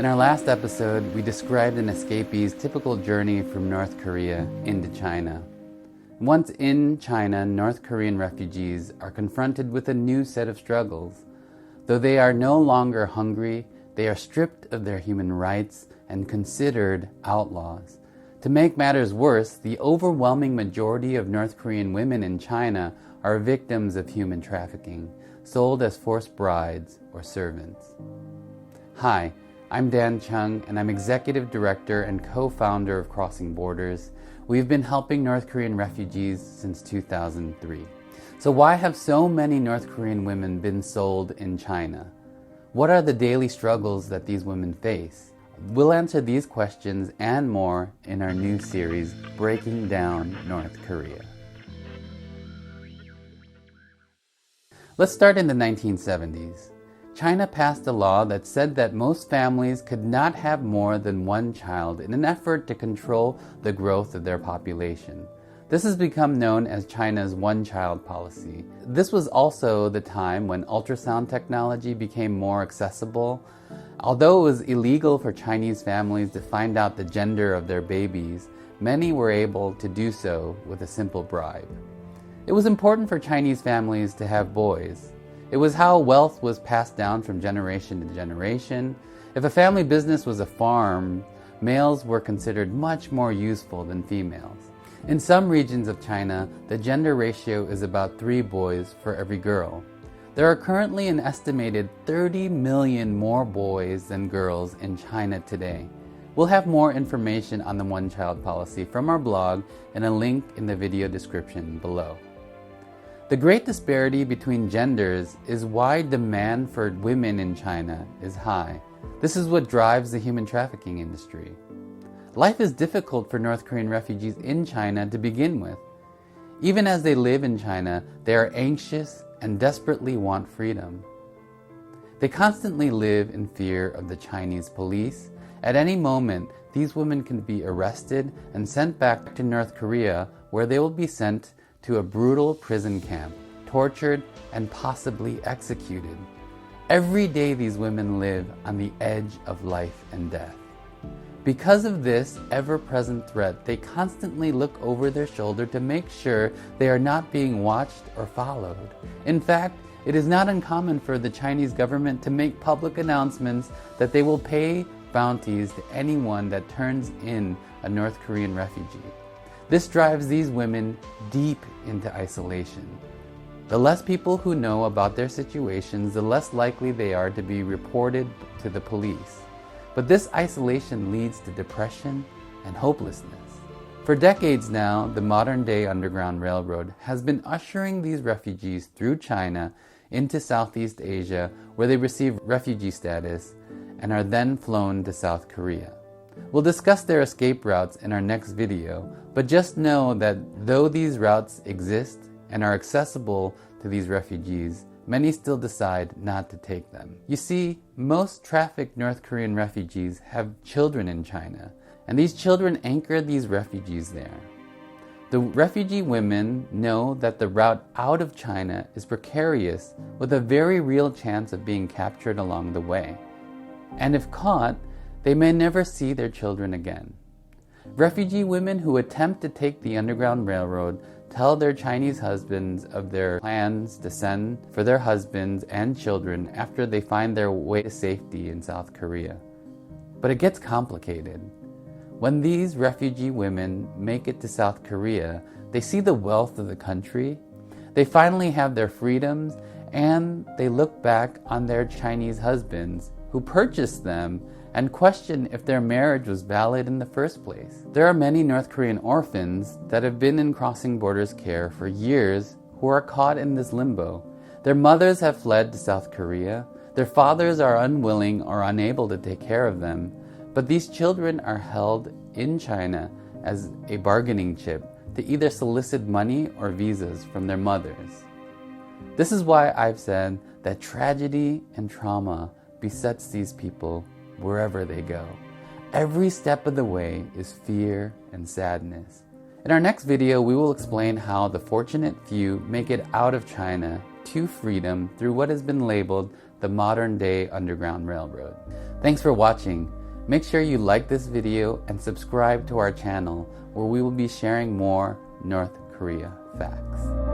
In our last episode, we described an escapee's typical journey from North Korea into China. Once in China, North Korean refugees are confronted with a new set of struggles. Though they are no longer hungry, they are stripped of their human rights and considered outlaws. To make matters worse, the overwhelming majority of North Korean women in China are victims of human trafficking, sold as forced brides or servants. Hi, I'm Dan Chung, and I'm Executive Director and co-founder of Crossing Borders. We've been helping North Korean refugees since 2003. So why have so many North Korean women been sold in China? What are the daily struggles that these women face? We'll answer these questions and more in our new series, Breaking Down North Korea. Let's start in the 1970s. China passed a law that said that most families could not have more than one child in an effort to control the growth of their population. This has become known as China's one-child policy. This was also the time when ultrasound technology became more accessible. Although it was illegal for Chinese families to find out the gender of their babies, many were able to do so with a simple bribe. It was important for Chinese families to have boys. It was how wealth was passed down from generation to generation. If a family business was a farm, males were considered much more useful than females. In some regions of China, the gender ratio is about 3 boys for every girl. There are currently an estimated 30 million more boys than girls in China today. We'll have more information on the one-child policy from our blog and a link in the video description below. The great disparity between genders is why demand for women in China is high. This is what drives the human trafficking industry. Life is difficult for North Korean refugees in China to begin with. Even as they live in China, they are anxious and desperately want freedom. They constantly live in fear of the Chinese police. At any moment, these women can be arrested and sent back to North Korea, where they will be sent to a brutal prison camp, tortured, and possibly executed. Every day these women live on the edge of life and death. Because of this ever-present threat, they constantly look over their shoulder to make sure they are not being watched or followed. In fact, it is not uncommon for the Chinese government to make public announcements that they will pay bounties to anyone that turns in a North Korean refugee. This drives these women deep into isolation. The less people who know about their situations, the less likely they are to be reported to the police. But this isolation leads to depression and hopelessness. For decades now, the modern-day Underground Railroad has been ushering these refugees through China into Southeast Asia, where they receive refugee status and are then flown to South Korea. We'll discuss their escape routes in our next video, but just know that though these routes exist and are accessible to these refugees, many still decide not to take them. You see, most trafficked North Korean refugees have children in China, and these children anchor these refugees there. The refugee women know that the route out of China is precarious, with a very real chance of being captured along the way. And if caught, they may never see their children again. Refugee women who attempt to take the Underground Railroad tell their Chinese husbands of their plans to send for their husbands and children after they find their way to safety in South Korea. But it gets complicated. When these refugee women make it to South Korea, they see the wealth of the country, they finally have their freedoms, and they look back on their Chinese husbands who purchased them and question if their marriage was valid in the first place. There are many North Korean orphans that have been in Crossing Borders care for years who are caught in this limbo. Their mothers have fled to South Korea. Their fathers are unwilling or unable to take care of them. But these children are held in China as a bargaining chip to either solicit money or visas from their mothers. This is why I've said that tragedy and trauma besets these people wherever they go. Every step of the way is fear and sadness. In our next video, we will explain how the fortunate few make it out of China to freedom through what has been labeled the modern-day Underground Railroad. Thanks for watching. Make sure you like this video and subscribe to our channel, where we will be sharing more North Korea facts.